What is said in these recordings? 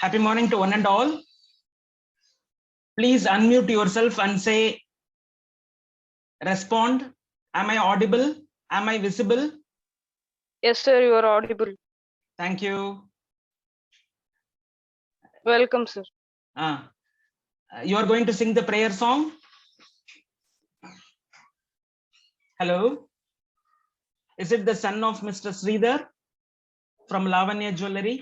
Happy morning to one and all. Please unmute yourself and say, respond. Am I audible? Am I visible? Yes, sir, you are audible. Thank you. Welcome, sir. You are going to sing the prayer song? Hello? Is it the son of Mr. Sridhar from Lavanya Jewelry?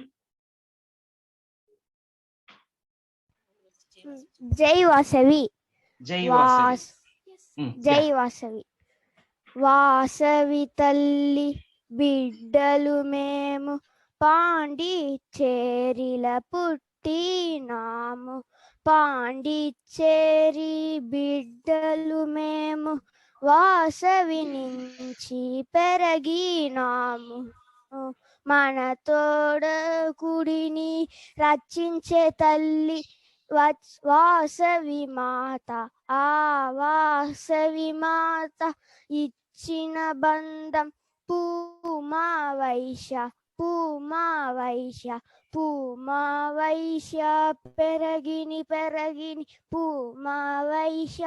Jai Vasavi. Jai Vasavi. Jai Vasavi. Vasavi తల్లి బిడ్డలు మేము పాండిచ్చేరిల పుట్టినాము పాండిచ్చేరి బిడ్డలు మేము వాసవి నుంచి పెరిగినాము మన తోడ కుడిని రచించే తల్లి వాసవి మాత ఆ వాసవి మాత ఇచ్చిన బంధం పూమా వైశ్య పూమా వైశ్య పూమా వైశ్య పెరగిని పూమా వైశ్య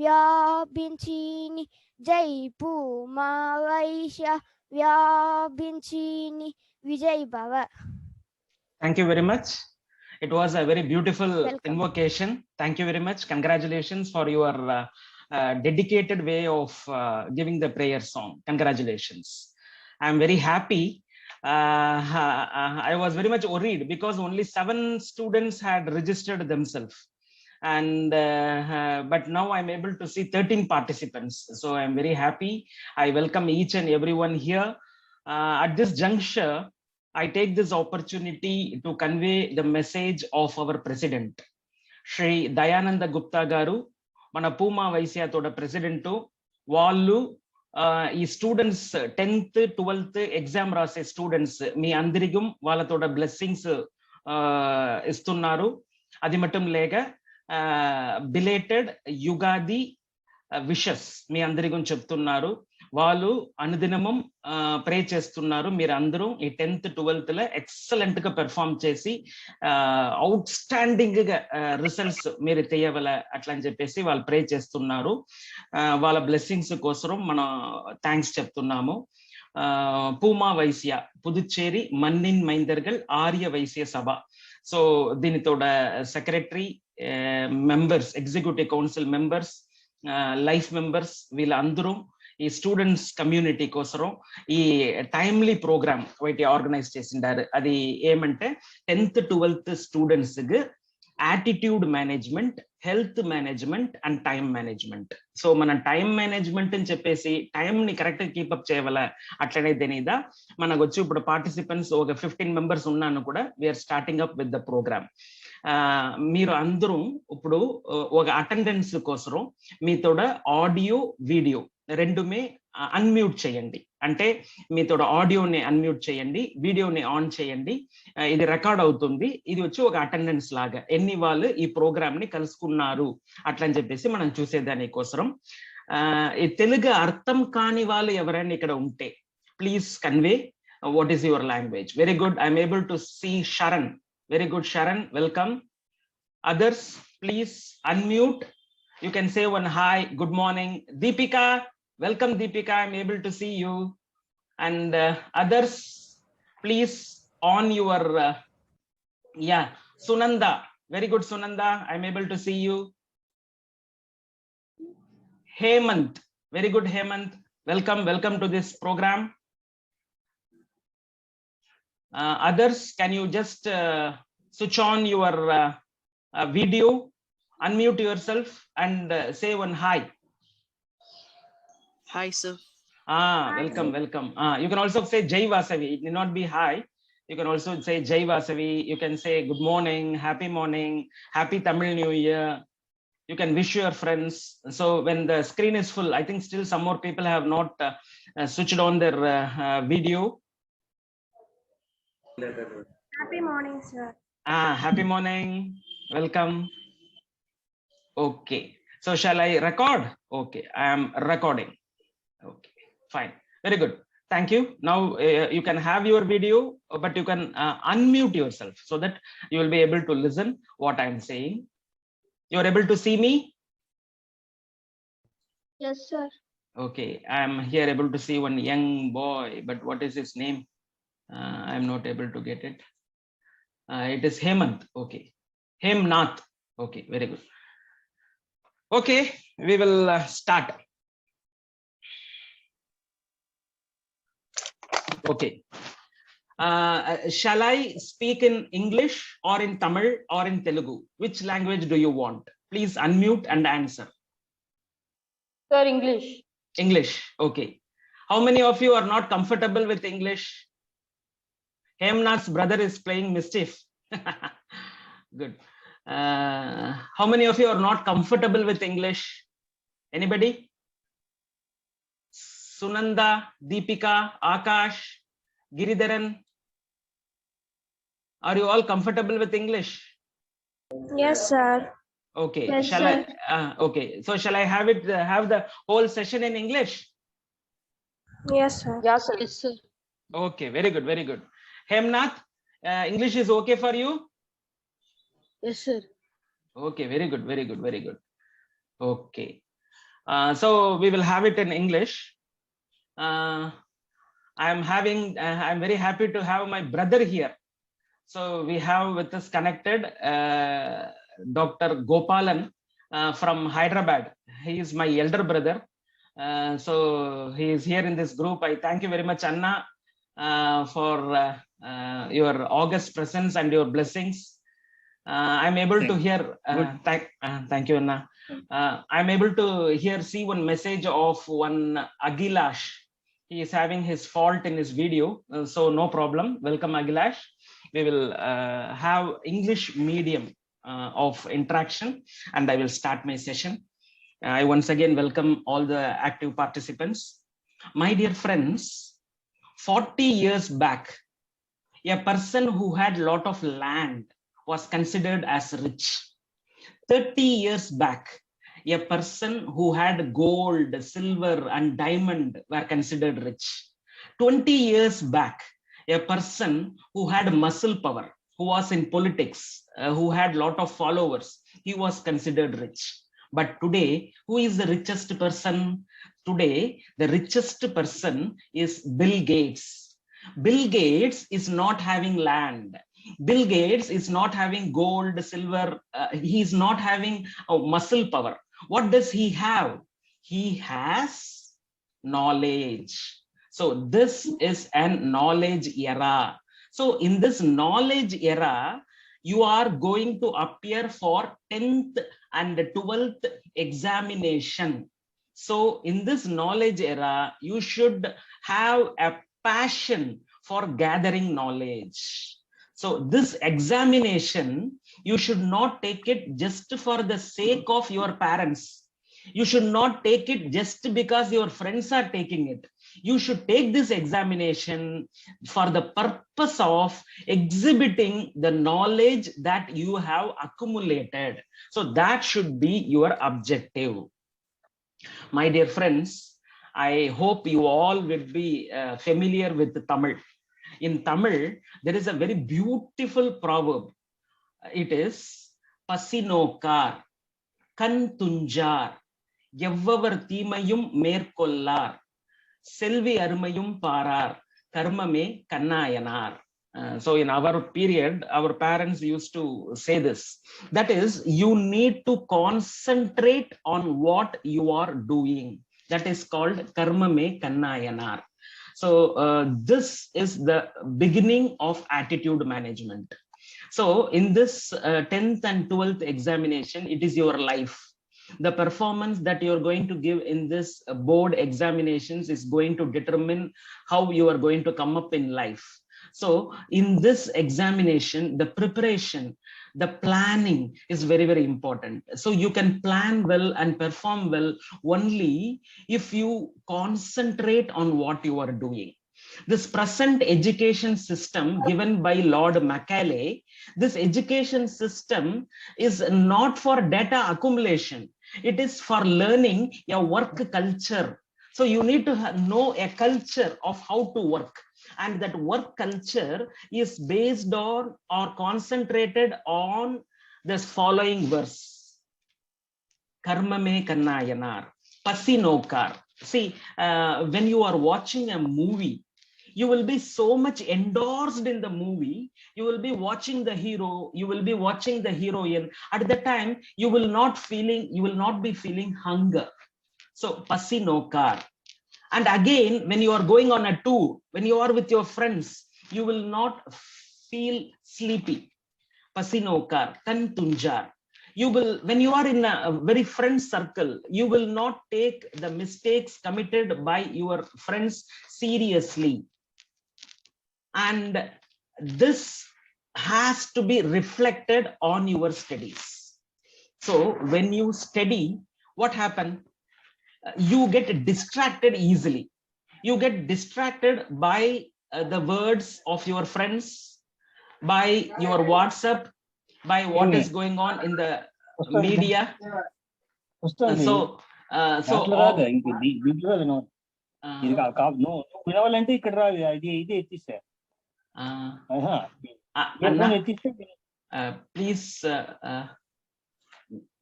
వ్యాపించిని జై పూమా వైశ్య వ్యాపించిని విజయ్ భవ. Thank you very much. It was a very beautiful invocation. Thank you very much. Congratulations for your dedicated way of giving the prayer song. Congratulations. I am very happy. I was very much worried because only 7 students had registered themselves. And but now I'm able to see 13 participants. So I'm very happy. I welcome each and everyone here. At this juncture, I take this opportunity to convey the message of our president, Shri Dayananda Gupta Garu, mana Puma Vaisya toda president, వాళ్ళు ఈ students 10th 12th exam రాసే students మీ అందరికీ వాళ్ళతోడ blessings ఇస్తున్నారు. అది మటం లేక belated Ugadi wishes మీ అందరికీ చెప్తున్నారు. వాళ్ళు అనుదినమం ప్రే చేస్తున్నారు. మీరు అందరూ ఈ 10th 12th లో ఎక్సలెంట్ గా పెర్ఫార్మ్ చేసి అవుట్ స్టాండింగ్ గా రిజల్ట్స్ మీరు తీయవల అట్లా అని చెప్పేసి వాళ్ళు ప్రే చేస్తున్నారు. వాళ్ళ బ్లెస్సింగ్స్ కోసం మనం థ్యాంక్స్ చెప్తున్నాము. పూమా వైశ్య పుదుచ్చేరి మన్నిన్ మైందర్గల్ ఆర్య వైశ్య సభ. సో దీనితోడ secretary members, executive council members, life members వీళ్ళందరూ ఈ స్టూడెంట్స్ కమ్యూనిటీ కోసం ఈ టైమ్లీ ప్రోగ్రామ్ ఒకటి ఆర్గనైజ్ చేసిండారు. అది ఏమంటే 10th 12th students attitude management, health management and time management. So మనం టైం మేనేజ్మెంట్ అని చెప్పేసి టైం ని కరెక్ట్ గా కీపప్ చేయవల అట్లనే తెలీదా మనకు వచ్చి ఇప్పుడు పార్టిసిపెంట్స్ ఒక 15 మెంబర్స్ ఉన్నాను కూడా we are starting up with the programme. మీరు అందరూ ఇప్పుడు ఒక అటెండెన్స్ కోసం మీతోడ ఆడియో వీడియో రెండుమే అన్మ్యూట్ చేయండి. అంటే మీతో ఆడియోని అన్మ్యూట్ చేయండి, వీడియోని ఆన్ చేయండి. ఇది రికార్డ్ అవుతుంది. ఇది వచ్చి ఒక అటెండెన్స్ లాగా ఎన్ని వాళ్ళు ఈ ప్రోగ్రామ్ ని కలుసుకున్నారు అట్లా అని చెప్పేసి మనం చూసేదాని కోసం. ఈ తెలుగు అర్థం కాని వాళ్ళు ఎవరైనా ఇక్కడ ఉంటే please convey what is your language. Very good, I'm able to see Sharan. Very good Sharan, welcome. Others please unmute. You can say one hi, good morning. Deepika, welcome Deepika, I'm able to see you. And others, please on your, yeah, Sunanda, very good Sunanda, I'm able to see you. Hemant, very good Hemant, welcome to this program. Others, can you just switch on your video? Unmute yourself and say one hi. Hi, sir. Welcome. You can also say Jai Vasavi. It need not be hi. You can also say Jai Vasavi. You can say good morning, happy Tamil New Year. You can wish your friends. So when the screen is full, I think still some more people have not switched on their video. Happy morning, sir. Happy morning. Welcome. Okay, so shall I record? Okay, I am recording. Okay, fine, very good. Thank you. Now you can have your video, but you can unmute yourself so that you will be able to listen what I'm saying. You're able to see me? Yes, sir. Okay, I'm here able to see one young boy, but what is his name? I'm not able to get it. It is Hemant. Okay, Hemnath. Okay, very good. Okay, we will start. Okay. Shall I speak in English or in Tamil or in Telugu? Which language do you want? Please unmute and answer. Sir, English. English. Okay. How many of you are not comfortable with English? Hemnath's brother is playing mischief. Good. How many of you are not comfortable with English? Anybody? Sunanda, Deepika, Akash, Giridharan. Are you all comfortable with English? Yes, sir. Okay. Yes, Shall sir. I? Okay. So shall I have it? Have the whole session in English? Yes, sir. Yeah, sir. Yes, sir. Okay. Very good. Very good. Hemnath, English is okay for you? Yes, sir. Okay. Very good. Very good. Very good. Okay. So we will have it in English. I'm very happy to have my brother here. So we have with us connected Dr. Gopalan from Hyderabad. He is my elder brother. So he is here in this group. I thank you very much, Anna, for your august presence and your blessings. I'm able to hear. Thank you, Anna. I'm able to see one message of one Agilash. He is having his fault in his video, so no problem. Welcome, Agilash. We will have English medium of interaction, and I will start my session. I once again welcome all the active participants. My dear friends, 40 years back, a person who had a lot of land was considered as rich. 30 years back, a person who had gold, silver, and diamond were considered rich. 20 years back, a person who had muscle power, who was in politics, who had a lot of followers, he was considered rich. But today, who is the richest person? Today, the richest person is Bill Gates. Bill Gates is not having land. Bill Gates is not having gold, silver. He is not having muscle power. What does he have? He has knowledge. So this is an knowledge era. So in this knowledge era, you are going to appear for 10th and 12th examination. So in this knowledge era, you should have a passion for gathering knowledge. So this examination, you should not take it just for the sake of your parents. You should not take it just because your friends are taking it. You should take this examination for the purpose of exhibiting the knowledge that you have accumulated. So that should be your objective. My dear friends, I hope you all will be familiar with Tamil. In Tamil, there is a very beautiful proverb. It is Pasinokar, Kan Tunjar, Yevvavar Thimayum Merkollar, Selvi Arumayum Parar, Karmame Kannayanar. So in our period, our parents used to say this. That is, you need to concentrate on what you are doing. That is called Karmame Kannayanar. So this is the beginning of attitude management. So in this 10th and 12th examination, it is your life. The performance that you're going to give in this board examinations is going to determine how you are going to come up in life. So in this examination, the preparation, the planning is very, very important. So you can plan well and perform well only if you concentrate on what you are doing. This present education system given by Lord Macaulay, this education system is not for data accumulation. It is for learning a work culture. So you need to know a culture of how to work. And that work culture is based on or concentrated on this following verse. Karma me kannayanar, pasi nokar. See, when you are watching a movie, you will be so much endorsed in the movie. You will be watching the hero, you will be watching the heroine. At the time, you will not be feeling hunger. So pasi nokar. And again, when you are going on a tour, when you are with your friends, you will not feel sleepy. Pasi nokar, kan tunjar. You will, when you are in a very friend circle, you will not take the mistakes committed by your friends seriously. And this has to be reflected on your studies. So when you study, what happens? You get distracted easily. You get distracted by the words of your friends, by your WhatsApp, by what is going on in the media. So please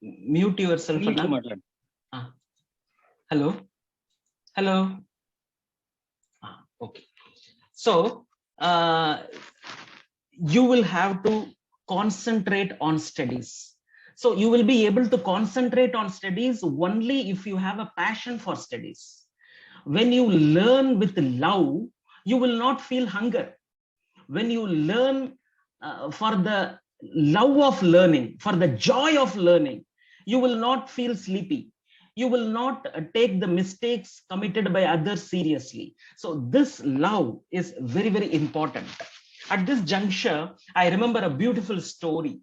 mute yourself. Hello. Okay. So you will have to concentrate on studies. So you will be able to concentrate on studies only if you have a passion for studies. When you learn with love, you will not feel hunger. When you learn for the love of learning, for the joy of learning, you will not feel sleepy. You will not take the mistakes committed by others seriously. So this love is very, very important. At this juncture, I remember a beautiful story.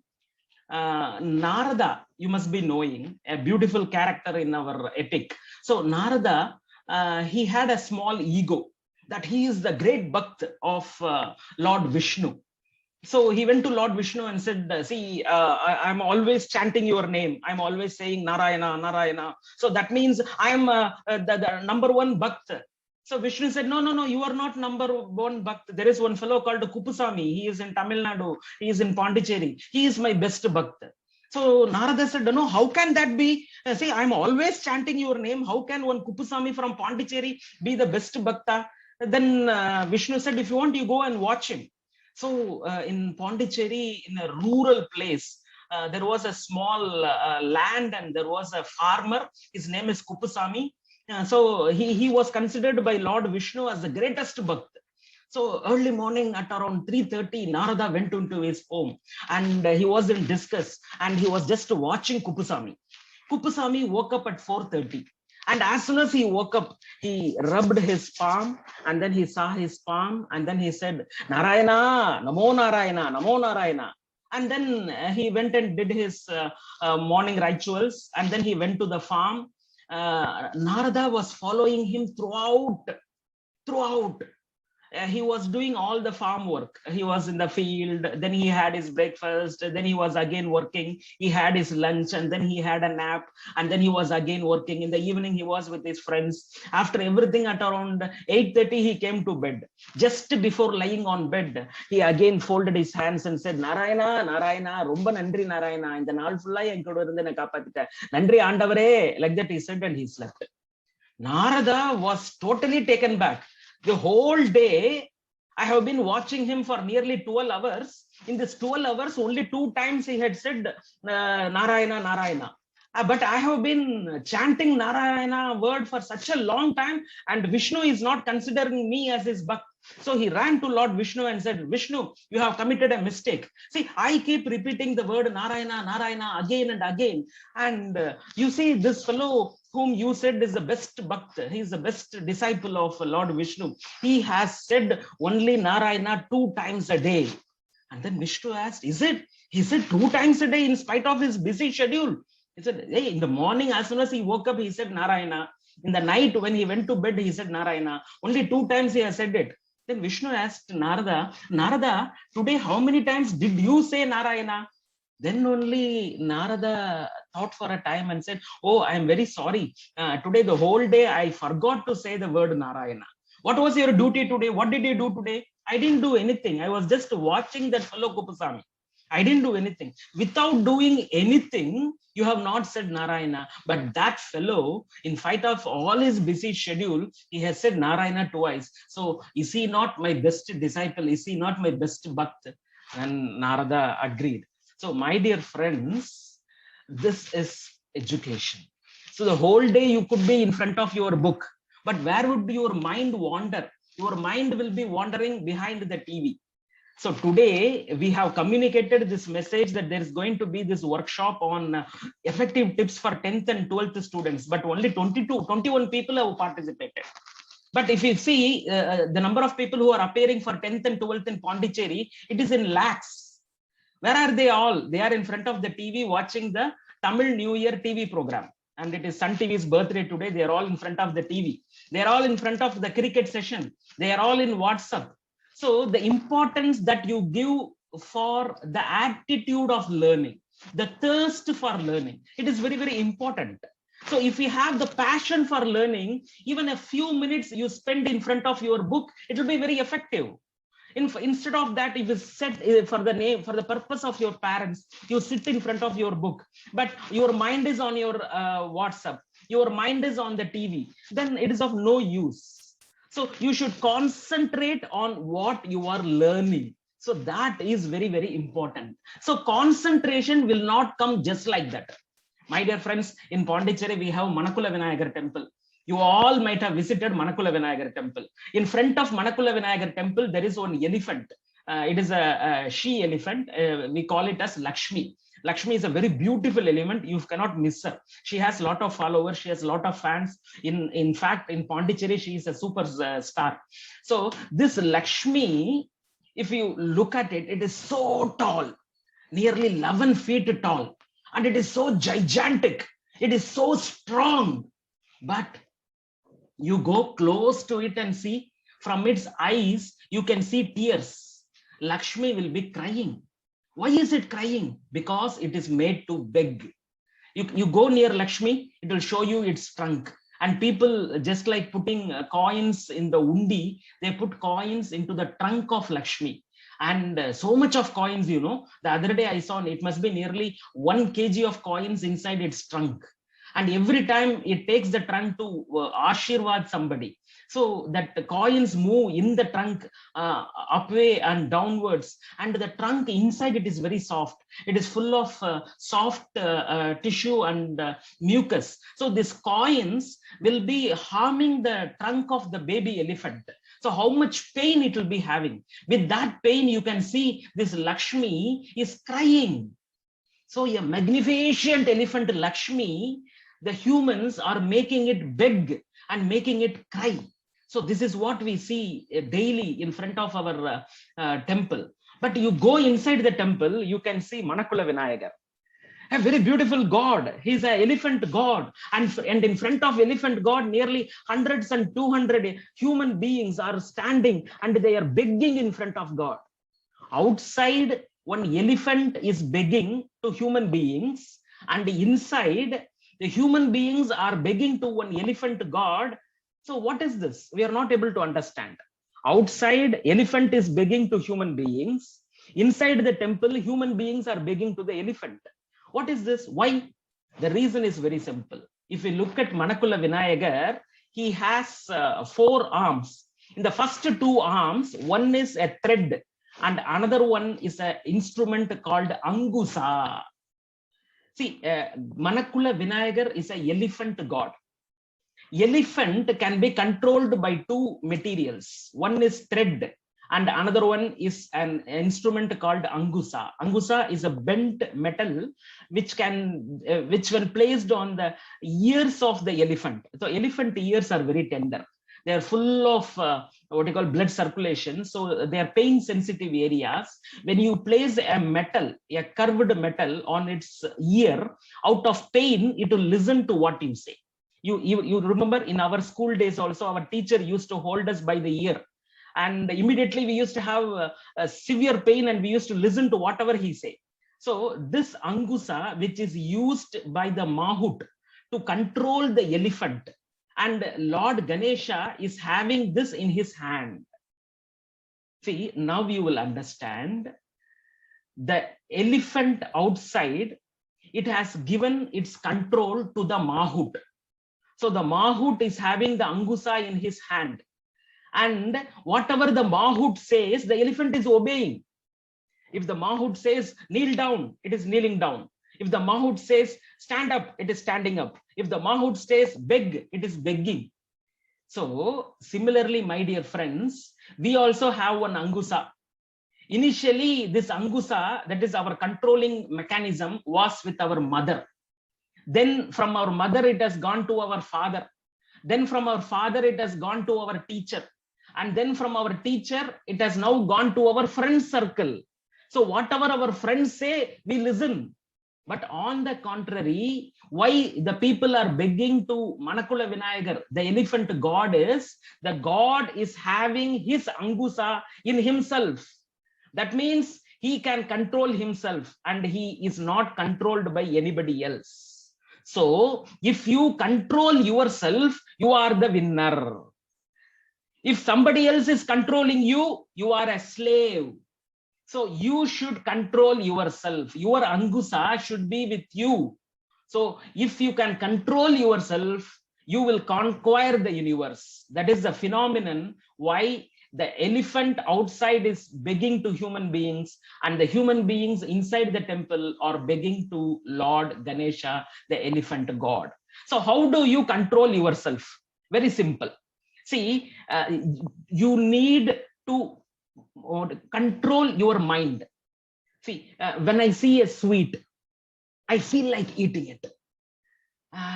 Narada, you must be knowing, a beautiful character in our epic. So Narada, he had a small ego that he is the great Bhakt of Lord Vishnu. So he went to Lord Vishnu and said, see, I'm always chanting your name. I'm always saying Narayana, Narayana. So that means I'm the number one Bhakt. So Vishnu said, no, you are not number one Bhakt. There is one fellow called Kupusami. He is in Tamil Nadu. He is in Pondicherry. He is my best Bhakt. So Narada said, no, how can that be? See, I'm always chanting your name. How can one Kupusami from Pondicherry be the best Bhakta? Then Vishnu said, if you want, you go and watch him. So in Pondicherry, in a rural place, there was a small land and there was a farmer. His name is Kupusami. So he was considered by Lord Vishnu as the greatest Bhakt. So early morning at around 3:30, Narada went into his home and he was in discuss and he was just watching Kupusami. Kupusami woke up at 4:30. And as soon as he woke up, he rubbed his palm and then he saw his palm and then he said, Narayana, Namo Narayana, Namo Narayana. And then he went and did his morning rituals and then he went to the farm. Narada was following him throughout. He was doing all the farm work. He was in the field, then he had his breakfast, then he was again working, he had his lunch, and then he had a nap, and then he was again working. In the evening, he was with his friends. After everything, at around 8:30, he came to bed. Just before lying on bed, he again folded his hands and said, Narayana, Narayana, Romba Nandri Narayana, in the naal fulla enkodu irundha kapathita. Nandri Andavare, like that he said, and he slept. Narada was totally taken back. The whole day, I have been watching him for nearly 12 hours. In this 12 hours, only 2 times he had said Narayana, Narayana. But I have been chanting Narayana word for such a long time, and Vishnu is not considering me as his Bhakt. So he ran to Lord Vishnu and said, Vishnu, you have committed a mistake. See, I keep repeating the word Narayana, Narayana again and again. And you see, this fellow whom you said is the best Bhakt, he is the best disciple of Lord Vishnu. He has said only Narayana 2 times a day. And then Vishnu asked, is it? He said 2 times a day in spite of his busy schedule. He said, hey, in the morning, as soon as he woke up, he said Narayana. In the night, when he went to bed, he said Narayana. Only 2 times he has said it. Then Vishnu asked Narada, Narada, today how many times did you say Narayana? Then only Narada thought for a time and said, "Oh, I am very sorry. Today, the whole day, I forgot to say the word Narayana. What was your duty today? What did you do today?" "I didn't do anything. I was just watching that fellow Kupasami. I didn't do anything." Without doing anything, you have not said Narayana. But that fellow, in spite of all his busy schedule, he has said Narayana twice. So, is he not my best disciple? Is he not my best bhakt? And Narada agreed. So, my dear friends, this is education. So, the whole day you could be in front of your book, but where would your mind wander? Your mind will be wandering behind the TV. So today we have communicated this message that there is going to be this workshop on effective tips for 10th and 12th students, but only 21 people have participated. But if you see the number of people who are appearing for 10th and 12th in Pondicherry, it is in lakhs. Where are they all? They are in front of the TV watching the Tamil New Year TV program. And it is Sun TV's birthday today. They are all in front of the TV. They are all in front of the cricket session. They are all in WhatsApp. So the importance that you give for the attitude of learning, the thirst for learning, it is very, very important. So if you have the passion for learning, even a few minutes you spend in front of your book, it will be very effective. Instead of that, if you set for the purpose of your parents, you sit in front of your book, but your mind is on your WhatsApp, your mind is on the TV, then it is of no use. So you should concentrate on what you are learning. So that is very, very important. So concentration will not come just like that. My dear friends, in Pondicherry, we have Manakula Vinayagar temple. You all might have visited Manakula Vinayagar temple. In front of Manakula Vinayagar temple, there is one elephant. It is a she elephant. We call it as Lakshmi. Lakshmi is a very beautiful element. You cannot miss her. She has a lot of followers. She has a lot of fans. In fact, in Pondicherry, she is a super star. So this Lakshmi, if you look at it, it is so tall, nearly 11 feet tall. And it is so gigantic. It is so strong. But you go close to it and see, from its eyes, you can see tears. Lakshmi will be crying. Why is it crying? Because it is made to beg. You go near Lakshmi, it will show you its trunk. And people, just like putting coins in the undi, they put coins into the trunk of Lakshmi. And so much of coins, the other day I saw, it must be nearly 1 kg of coins inside its trunk. And every time it takes the trunk to Ashirwad somebody. So that the coins move in the trunk upway and downwards, and the trunk inside it is very soft. It is full of soft tissue and mucus. So these coins will be harming the trunk of the baby elephant. So how much pain it will be having. With that pain, you can see this Lakshmi is crying. So a magnificent elephant Lakshmi, the humans are making it beg and making it cry. So this is what we see daily in front of our temple. But you go inside the temple, you can see Manakula Vinayagar, a very beautiful god. He's an elephant god, and in front of elephant god, nearly hundreds and 200 human beings are standing and they are begging in front of God. Outside, one elephant is begging to human beings, and inside, the human beings are begging to one elephant god. So what is this? We are not able to understand. Outside, elephant is begging to human beings. Inside the temple, human beings are begging to the elephant. What is this? Why? The reason is very simple. If we look at Manakula Vinayagar, he has 4 arms. In the first 2 arms, one is a thread and another one is an instrument called Angusa. See, Manakula Vinayagar is an elephant god. Elephant can be controlled by 2 materials. One is thread and another one is an instrument called Angusa. Angusa is a bent metal which when placed on the ears of the elephant. So elephant ears are very tender. They are full of what you call blood circulation. So they are pain sensitive areas. When you place a metal, a curved metal on its ear, out of pain, it will listen to what you say. You remember in our school days also, our teacher used to hold us by the ear. And immediately we used to have a severe pain and we used to listen to whatever he say. So this angusa, which is used by the Mahut to control the elephant, and Lord Ganesha is having this in his hand. See, now you will understand the elephant outside, it has given its control to the Mahut. So the Mahut is having the angusa in his hand, and whatever the Mahut says, the elephant is obeying. If the Mahut says kneel down, it is kneeling down. If the Mahut says stand up, it is standing up. If the Mahut says beg, it is begging. So similarly, my dear friends, we also have one angusa. Initially, this angusa, that is our controlling mechanism, was with our mother. Then from our mother, it has gone to our father. Then from our father, it has gone to our teacher. And then from our teacher, it has now gone to our friend circle. So whatever our friends say, we listen. But on the contrary, why the people are begging to Manakula Vinayagar, the elephant god, is the god is having his angusa in himself. That means he can control himself and he is not controlled by anybody else. So if you control yourself, you are the winner. If somebody else is controlling you, you are a slave. So you should control yourself. Your angusa should be with you. So if you can control yourself, you will conquer the universe. That is the phenomenon why the elephant outside is begging to human beings, and the human beings inside the temple are begging to Lord Ganesha, the elephant god. So how do you control yourself? Very simple. See, you need to control your mind. See, when I see a sweet, I feel like eating it.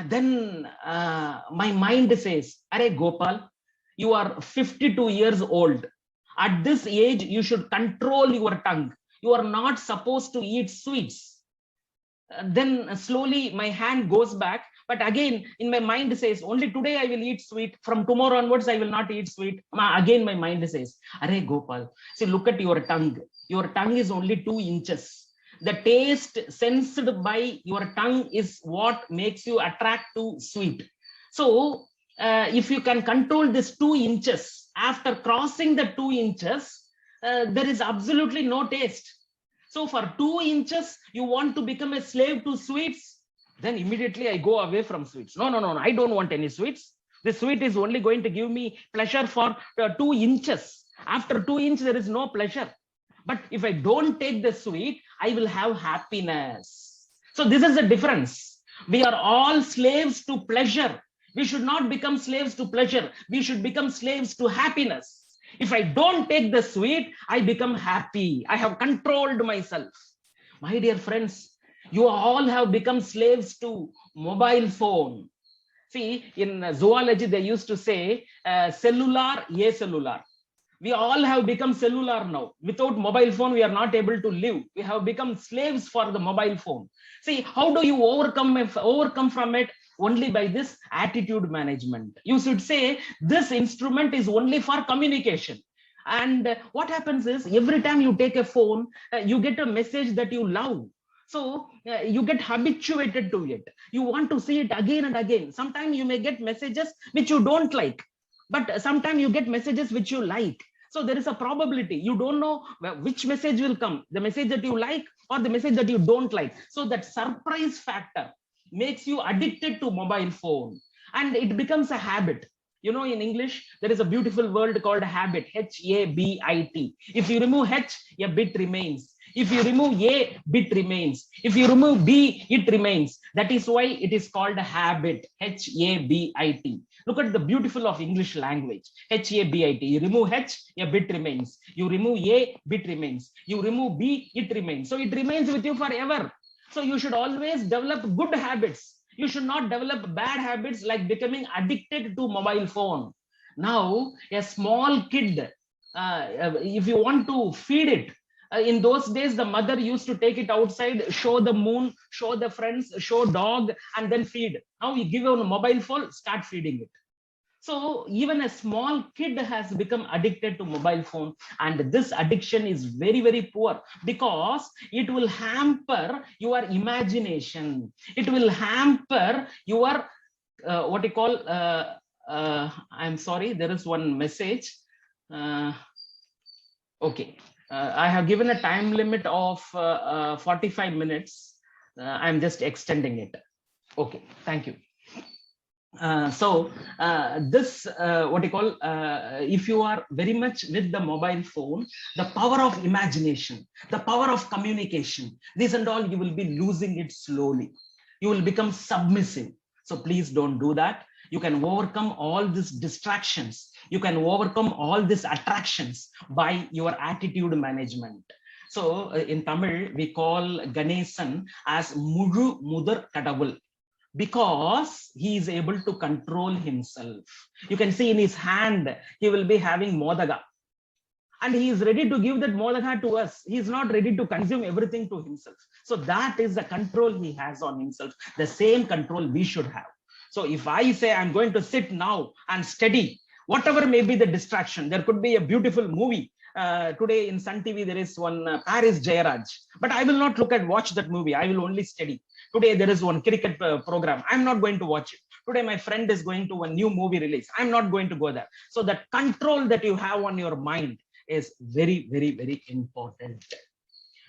Then my mind says, Are Gopal, you are 52 years old. At this age, you should control your tongue. You are not supposed to eat sweets. Then slowly my hand goes back. But again, in my mind says, only today I will eat sweet. From tomorrow onwards, I will not eat sweet. Again, my mind says, Are Gopal, see, look at your tongue. Your tongue is only 2 inches. The taste sensed by your tongue is what makes you attract to sweet. So if you can control this 2 inches, after crossing the 2 inches, there is absolutely no taste. So for 2 inches, you want to become a slave to sweets, then immediately I go away from sweets. No, I don't want any sweets. The sweet is only going to give me pleasure for 2 inches. After 2 inches, there is no pleasure. But if I don't take the sweet, I will have happiness. So this is the difference. We are all slaves to pleasure. We should not become slaves to pleasure. We should become slaves to happiness. If I don't take the sweet, I become happy. I have controlled myself. My dear friends, you all have become slaves to mobile phone. See, in zoology, they used to say, cellular, ye cellular. We all have become cellular now. Without mobile phone, we are not able to live. We have become slaves for the mobile phone. See, how do you overcome from it? Only by this attitude management. You should say, this instrument is only for communication. And what happens is, every time you take a phone, you get a message that you love. So you get habituated to it. You want to see it again and again. Sometimes you may get messages which you don't like, but sometimes you get messages which you like. So there is a probability. You don't know which message will come, the message that you like or the message that you don't like. So that surprise factor makes you addicted to mobile phone, and it becomes a habit. You know, in English, there is a beautiful word called habit, H-A-B-I-T. If you remove H, a bit remains. If you remove A, bit remains. If you remove B, it remains. That is why it is called a habit, H-A-B-I-T. Look at the beautiful of English language, H-A-B-I-T. You remove H, a bit remains. You remove A, bit remains. You remove B, it remains. So it remains with you forever. So you should always develop good habits. You should not develop bad habits like becoming addicted to mobile phone. Now, a small kid, if you want to feed it, in those days, the mother used to take it outside, show the moon, show the friends, show dog, and then feed. Now you give a mobile phone, start feeding it. So even a small kid has become addicted to mobile phone, and this addiction is very, very poor because it will hamper your imagination. It will hamper your what you call I'm sorry, there is one message. uh, okay, I have given a time limit of 45 minutes. I'm just extending it. Okay, thank you. This what you call if you are very much with the mobile phone, the power of imagination, the power of communication, this and all, you will be losing it slowly. You will become submissive. So please don't do that. You can overcome all these distractions, you can overcome all these attractions by your attitude management. So in Tamil we call Ganesan as Mulu Mudar Kadavul, because he is able to control himself. You can see in his hand, he will be having modaga, and he is ready to give that modaga to us. He is not ready to consume everything to himself. So that is the control he has on himself. The same control we should have. So if I say I'm going to sit now and study, whatever may be the distraction, there could be a beautiful movie. Today in Sun TV, there is one Paris Jayaraj, but I will not watch that movie. I will only study. Today there is one cricket program. I'm not going to watch it. Today my friend is going to a new movie release. I'm not going to go there. So that control that you have on your mind is very, very, very important.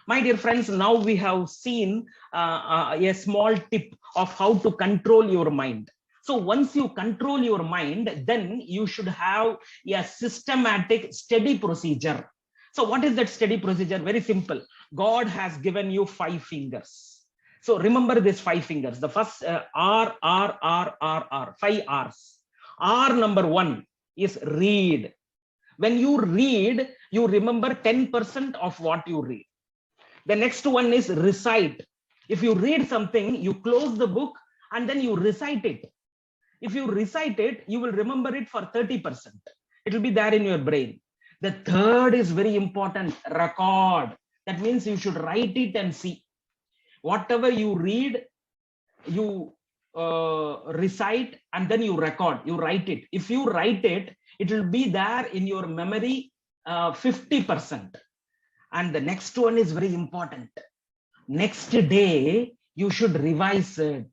My dear friends, now we have seen a small tip of how to control your mind. So once you control your mind, then you should have a systematic, steady procedure. So what is that steady procedure? Very simple. God has given you 5 fingers. So remember these 5 fingers. The first R, 5 R's. R number 1 is read. When you read, you remember 10% of what you read. The next one is recite. If you read something, you close the book and then you recite it. If you recite it, you will remember it for 30%. It will be there in your brain. The third is very important, record. That means you should write it and see. Whatever you read, you recite, and then you record, you write it. If you write it, it will be there in your memory 50%. And the next one is very important. Next day, you should revise it.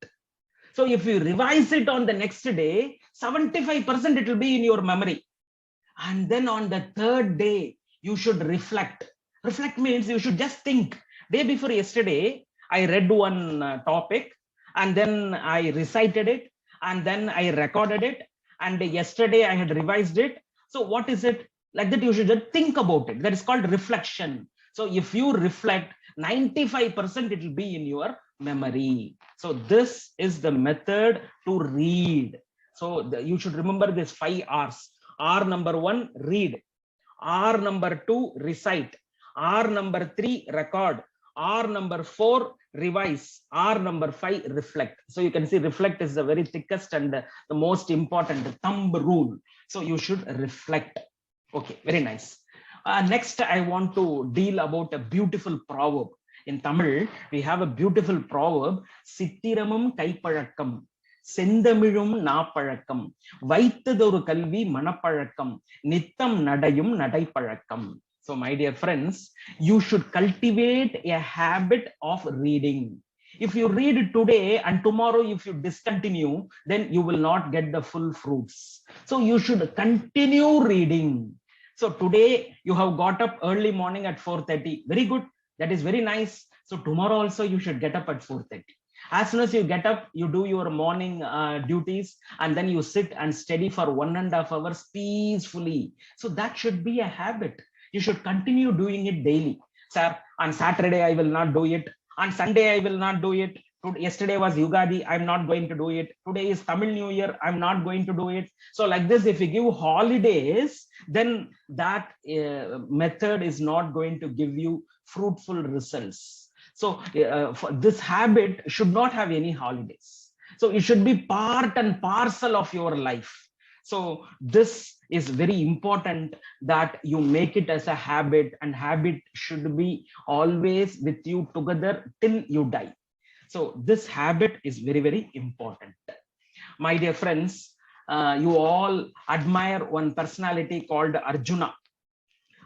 So if you revise it on the next day, 75% it will be in your memory. And then on the third day, you should reflect. Reflect means you should just think. Day before yesterday, I read one topic, and then I recited it, and then I recorded it, and yesterday I had revised it. So what is it? Like that, you should just think about it. That is called reflection. So if you reflect, 95% it will be in your memory. So this is the method to read. So you should remember this 5 R's. R number 1, read. R number 2, recite. R number 3, record. R number 4, revise. R number 5, reflect. So you can see reflect is the very thickest and the most important thumb rule. So you should reflect. Okay, very nice. Next, I want to deal about a beautiful proverb. In Tamil, we have a beautiful proverb, Sittiramum Kaipalakkam, Sendamilum Napalakkam, Vaithadoru Kalvi Manapalakkam, Nittam Nadayum Nadaipalakkam. So my dear friends, you should cultivate a habit of reading. If you read today and tomorrow if you discontinue, then you will not get the full fruits. So you should continue reading. So today you have got up early morning at 4:30. Very good. That is very nice. So tomorrow also you should get up at 4:30. As soon as you get up, you do your morning duties, and then you sit and study for 1.5 hours peacefully. So that should be a habit. You should continue doing it daily. Sir, on Saturday I will not do it. On Sunday I will not do it. Yesterday was Yugadi, I'm not going to do it. Today is Tamil New Year, I'm not going to do it. So like this, if you give holidays, then that method is not going to give you fruitful results. So this habit should not have any holidays. So it should be part and parcel of your life. So this is very important that you make it as a habit, and habit should be always with you together till you die. So this habit is very, very important. My dear friends, you all admire one personality called Arjuna.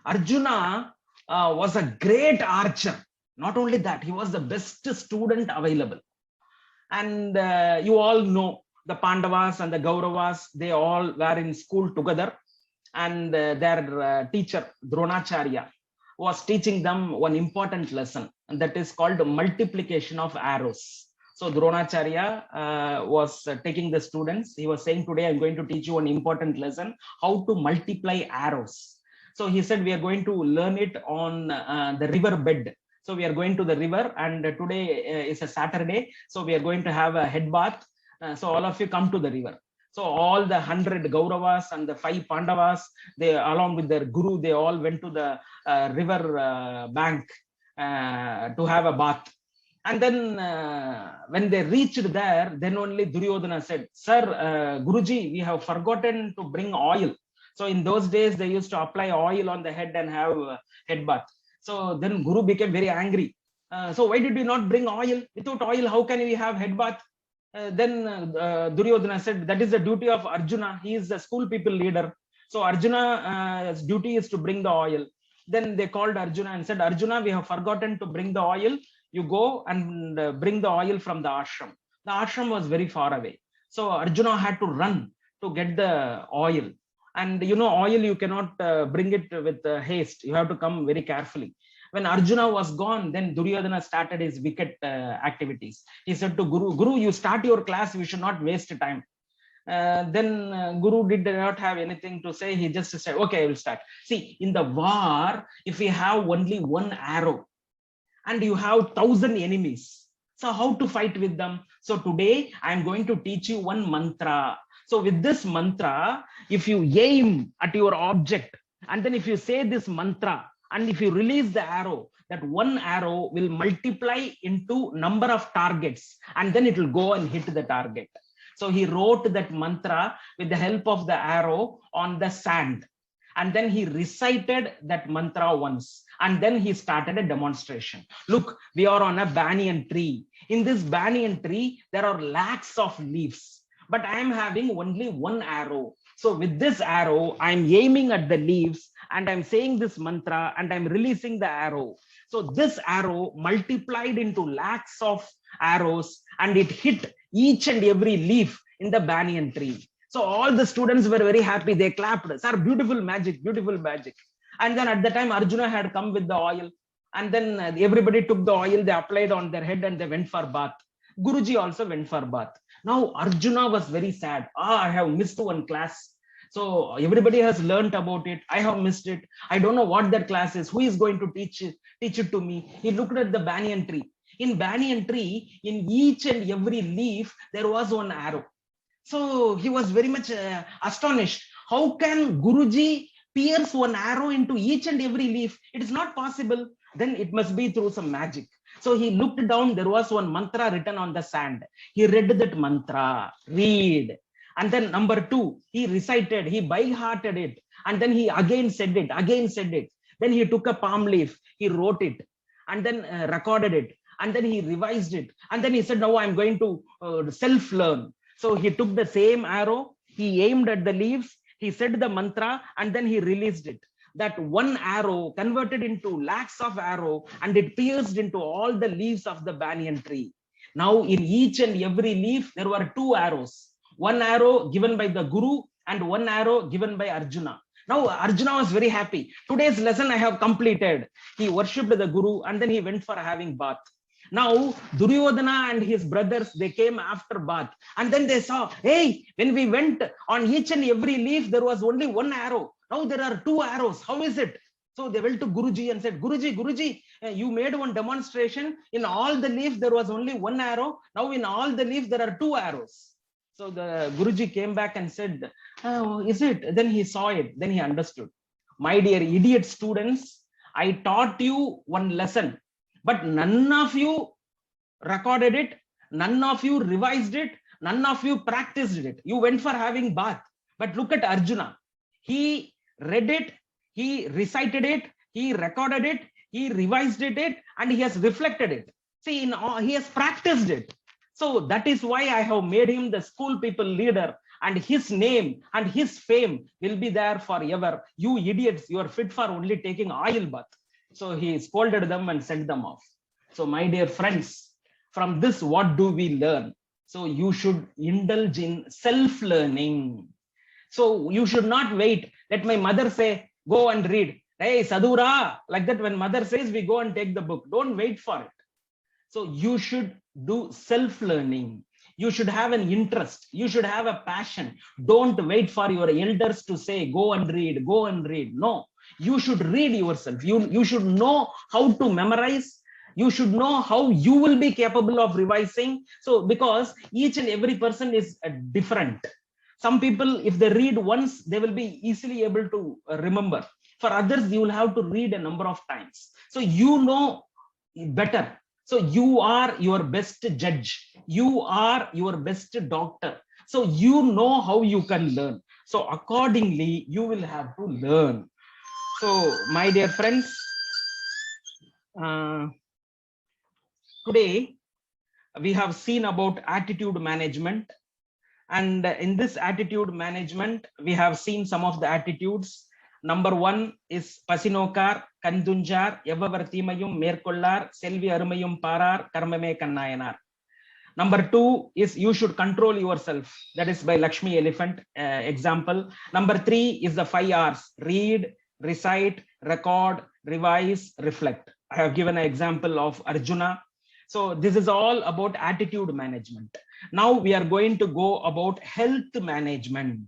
Arjuna was a great archer. Not only that, he was the best student available. And you all know the Pandavas and the Kauravas, they all were in school together. And their teacher, Dronacharya, was teaching them one important lesson, and that is called multiplication of arrows. So Dronacharya was taking the students. He was saying, today I'm going to teach you an important lesson, how to multiply arrows. So he said, we are going to learn it on the river bed. So we are going to the river, and today is a Saturday. So we are going to have a head bath. So all of you come to the river. So all the 100 Kauravas and the 5 Pandavas, they along with their guru, they all went to the river bank to have a bath. And then when they reached there, then only Duryodhana said, sir, Guruji, we have forgotten to bring oil. So in those days, they used to apply oil on the head and have head bath. So then Guru became very angry. So why did you not bring oil? Without oil, how can we have head bath? Then Duryodhana said, that is the duty of Arjuna. He is the school people leader. So Arjuna's duty is to bring the oil. Then they called Arjuna and said, Arjuna, we have forgotten to bring the oil. You go and bring the oil from the ashram. The ashram was very far away. So Arjuna had to run to get the oil. And you know, oil, you cannot bring it with haste. You have to come very carefully. When Arjuna was gone, then Duryodhana started his wicked activities. He said to Guru, Guru, you start your class, we should not waste time. Then Guru did not have anything to say. He just said, okay, I will start. See, in the war, if we have only one arrow and you have 1,000 enemies, so how to fight with them? So today I am going to teach you one mantra. So with this mantra, if you aim at your object, and then if you say this mantra, and if you release the arrow, that one arrow will multiply into number of targets, and then it will go and hit the target. So he wrote that mantra with the help of the arrow on the sand. And then he recited that mantra once. And then he started a demonstration. Look, we are on a banyan tree. In this banyan tree, there are lakhs of leaves. But I am having only one arrow. So with this arrow, I'm aiming at the leaves and I'm saying this mantra and I'm releasing the arrow. So this arrow multiplied into lakhs of arrows and it hit each and every leaf in the banyan tree. So all the students were very happy. They clapped. Sir, beautiful magic, beautiful magic. And then at the time, Arjuna had come with the oil. And then everybody took the oil, they applied on their head and they went for bath. Guruji also went for bath. Now Arjuna was very sad. I have missed one class. So everybody has learned about it. I have missed it. I don't know what that class is. Who is going to teach it to me? He looked at the banyan tree. In banyan tree, in each and every leaf, there was one arrow. So he was very much astonished. How can Guruji pierce one arrow into each and every leaf? It is not possible. Then it must be through some magic. So he looked down. There was one mantra written on the sand. He read that mantra. Read. And then number 2, he recited, he by-hearted it. And then he again said it, Then he took a palm leaf, he wrote it, and then recorded it. And then he revised it. And then he said, now I'm going to self-learn. So he took the same arrow, he aimed at the leaves, he said the mantra, and then he released it. That one arrow converted into lakhs of arrow, and it pierced into all the leaves of the banyan tree. Now in each and every leaf, there were 2 arrows. One arrow given by the Guru and one arrow given by Arjuna. Now Arjuna was very happy. Today's lesson I have completed. He worshipped the Guru and then he went for having bath. Now Duryodhana and his brothers, they came after bath. And then they saw, hey, when we went on each and every leaf, there was only one arrow. Now there are 2 arrows. How is it? So they went to Guruji and said, Guruji, you made one demonstration. In all the leaves, there was only one arrow. Now in all the leaves, there are 2 arrows. So the Guruji came back and said, oh, is it? Then he saw it. Then he understood. My dear idiot students, I taught you one lesson, but none of you recorded it. None of you revised it. None of you practiced it. You went for having bath. But look at Arjuna. He read it. He recited it. He recorded it. He revised it, and he has reflected it. See, he has practiced it. So that is why I have made him the school people leader. and his name and his fame will be there forever. You idiots, you are fit for only taking oil bath. So he scolded them and sent them off. So my dear friends, from this, what do we learn? So you should indulge in self-learning. So you should not wait. Let my mother say, go and read. Hey, Sadhura, like that when mother says, we go and take the book. Don't wait for it. So you should do self-learning. You should have an interest. You should have a passion. Don't wait for your elders to say, go and read, go and read. No, you should read yourself. You should know how to memorize. You should know how you will be capable of revising. So because each and every person is different. Some people, if they read once, they will be easily able to remember. For others, you will have to read a number of times. So you know better. So you are your best judge. You are your best doctor. So you know how you can learn. So accordingly, you will have to learn. So my dear friends, today we have seen about attitude management. And in this attitude management, we have seen some of the attitudes. Number one is Pasinokar, Kandunjar, Yavavartimayum, Merkollar, Selvi Arumayum Parar, Karmame Kannayanar. Number two is you should control yourself. That is by Lakshmi Elephant example. Number three is the 5 R's: read, recite, record, revise, reflect. I have given an example of Arjuna. So this is all about attitude management. Now we are going to go about health management.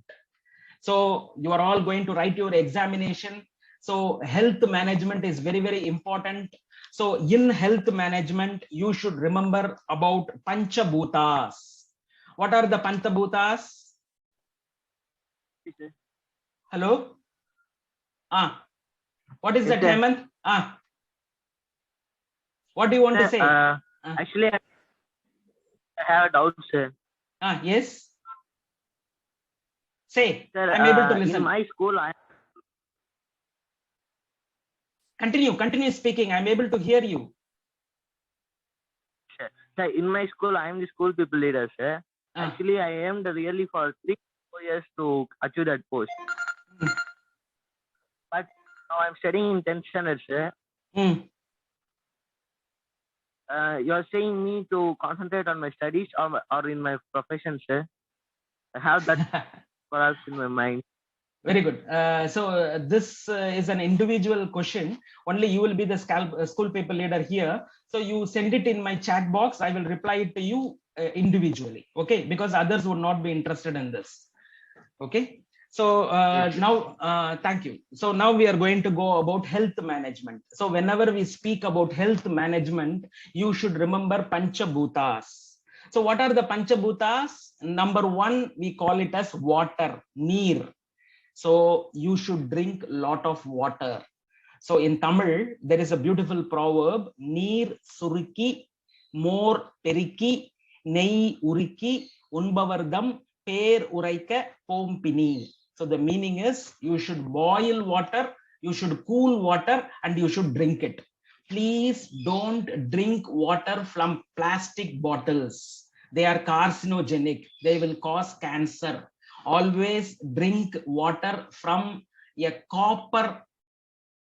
So you are all going to write your examination. So health management is very, very important. So in health management, you should remember about Panchabhutas. What are the Panchabhutas? Hello? What is that, Hemant? What do you want to say? Actually, I have a doubt, sir. Yes. Say, Sir, I'm able to listen. in my school, Continue speaking. I'm able to hear you. Sir, in my school, I am the school people leader, sir. Actually, I aimed really for 3-4 years to achieve that post. But now I'm studying in 10th standard, sir. You're saying me to concentrate on my studies or in my profession, sir. I have that perhaps in my mind. Very good. So this is an individual question. Only you will be the school paper leader here. So you send it in my chat box. I will reply it to you individually. Okay, because others would not be interested in this. Okay. So now, thank you. So now we are going to go about health management. So whenever we speak about health management, you should remember Panchabhutas. So what are the Panchabhutas? Number one, we call it as water, neer. So you should drink a lot of water. So in Tamil, there is a beautiful proverb, neer suriki, more periki, nei uriki, unbavardam, per uraika pompini. So the meaning is you should boil water, you should cool water, and you should drink it. Please don't drink water from plastic bottles. They are carcinogenic. They will cause cancer. Always drink water from a copper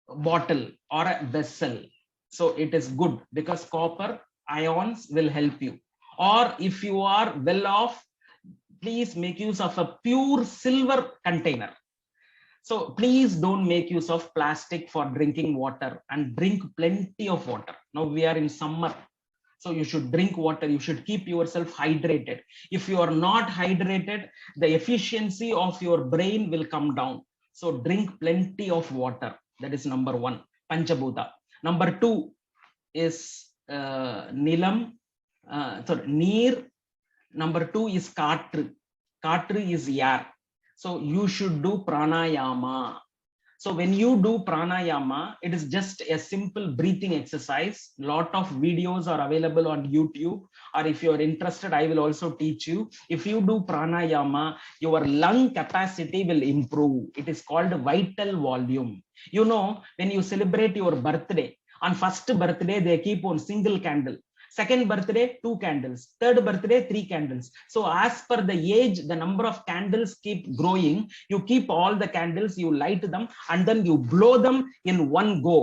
bottle or a vessel. So it is good because copper ions will help you. Or if you are well off, please make use of a pure silver container. So please don't make use of plastic for drinking water, and drink plenty of water. Now we are in summer. So you should drink water. You should keep yourself hydrated. If you are not hydrated, the efficiency of your brain will come down. So drink plenty of water. That is number one, Panchabhuta. Number two is Nilam, Neer. Number two is Katru. Katru is air. So you should do pranayama. So when you do pranayama, it is just a simple breathing exercise. Lot of videos are available on YouTube, or if you are interested, I will also teach you. If you do pranayama, your lung capacity will improve. It is called vital volume. You know, when you celebrate your birthday, on first birthday, they keep on single candle. Second birthday, 2 candles. Third birthday, 3 candles. So as per the age, the number of candles keep growing. You keep all the candles, you light them, and then you blow them in one go.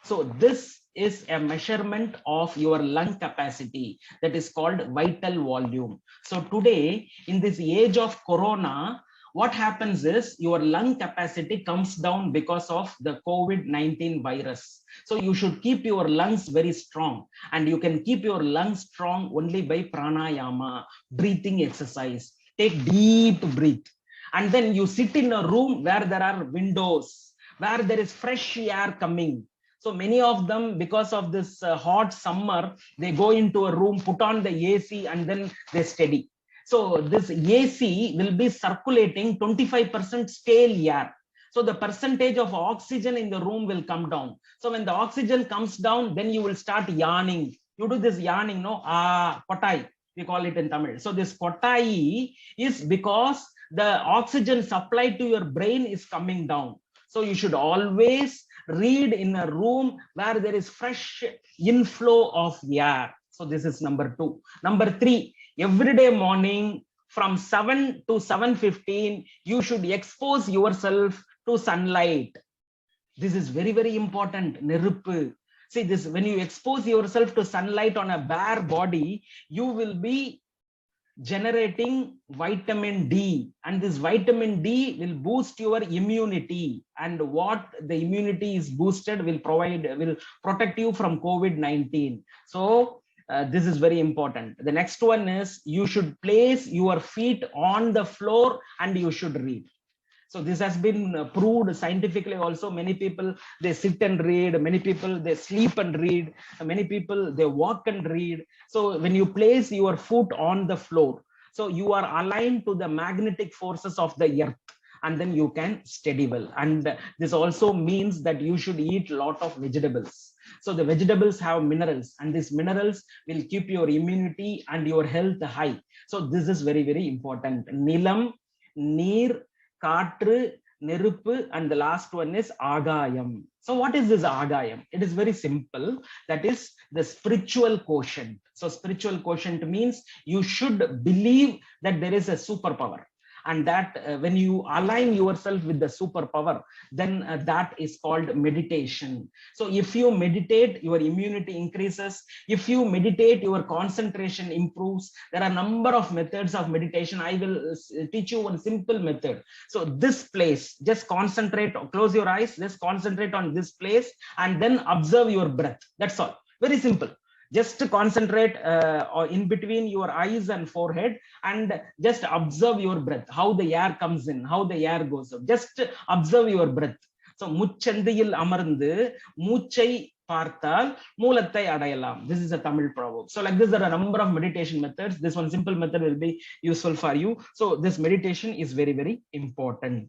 So this is a measurement of your lung capacity, that is called vital volume. So today, in this age of corona, what happens is your lung capacity comes down because of the COVID-19 virus. So you should keep your lungs very strong, and you can keep your lungs strong only by pranayama, breathing exercise. Take deep breath, and then you sit in a room where there are windows, where there is fresh air coming. So many of them, because of this hot summer, they go into a room, put on the AC, and then they study. So this AC will be circulating 25% stale air. So the percentage of oxygen in the room will come down. So when the oxygen comes down, then you will start yawning. You do this yawning, no? Kotai, we call it in Tamil. So this kotai is because the oxygen supply to your brain is coming down. So you should always read in a room where there is fresh inflow of air. So this is number 2. Number 3, every day morning from 7 to 7:15, you should expose yourself to sunlight. This is very, very important. Neruppu. See this, when you expose yourself to sunlight on a bare body, you will be generating vitamin D, and this vitamin D will boost your immunity, and what the immunity is boosted will protect you from COVID-19. So this is very important. The next one is you should place your feet on the floor and you should read. So this has been proved scientifically also. Many people, they sit and read. Many people, they sleep and read. Many people, they walk and read. So when you place your foot on the floor, so you are aligned to the magnetic forces of the earth, and then you can study well. And this also means that you should eat a lot of vegetables. So the vegetables have minerals, and these minerals will keep your immunity and your health high. So this is very, very important. Nilam, neer, Katru, Neruppu, and the last one is Agayam. So what is this Agayam? It is very simple. That is the spiritual quotient. So spiritual quotient means you should believe that there is a superpower, and that when you align yourself with the superpower, then that is called meditation. So if you meditate, your immunity increases. If you meditate, your concentration improves. There are a number of methods of meditation. I will teach you one simple method. So this place, just concentrate, close your eyes, just concentrate on this place, and then observe your breath. That's all. Very simple. Just to concentrate in between your eyes and forehead, and just observe your breath, how the air comes in, how the air goes out. Just observe your breath. So mucchandiyil amarndu moochai பார்த்தால் மூலத்தை அடையலாம். This is a Tamil proverb. So like this, there are a number of meditation methods. This one simple method will be useful for you. So this meditation is very, very important.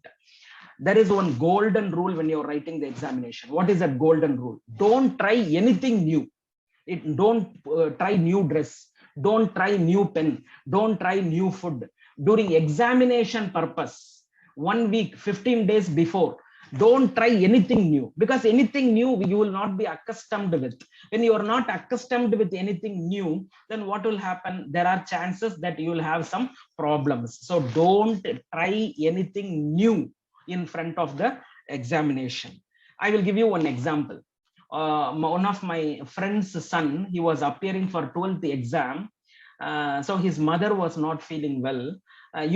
There is one golden rule when you're writing the examination. What is that golden rule? Don't try anything new. Don't try new dress. Don't try new pen. Don't try new food. During examination purpose, 1 week, 15 days before, don't try anything new, because anything new you will not be accustomed with. When you are not accustomed with anything new, then what will happen? There are chances that you will have some problems. So don't try anything new in front of the examination. I will give you one example. One of my friend's son, he was appearing for 12th exam. So his mother was not feeling well.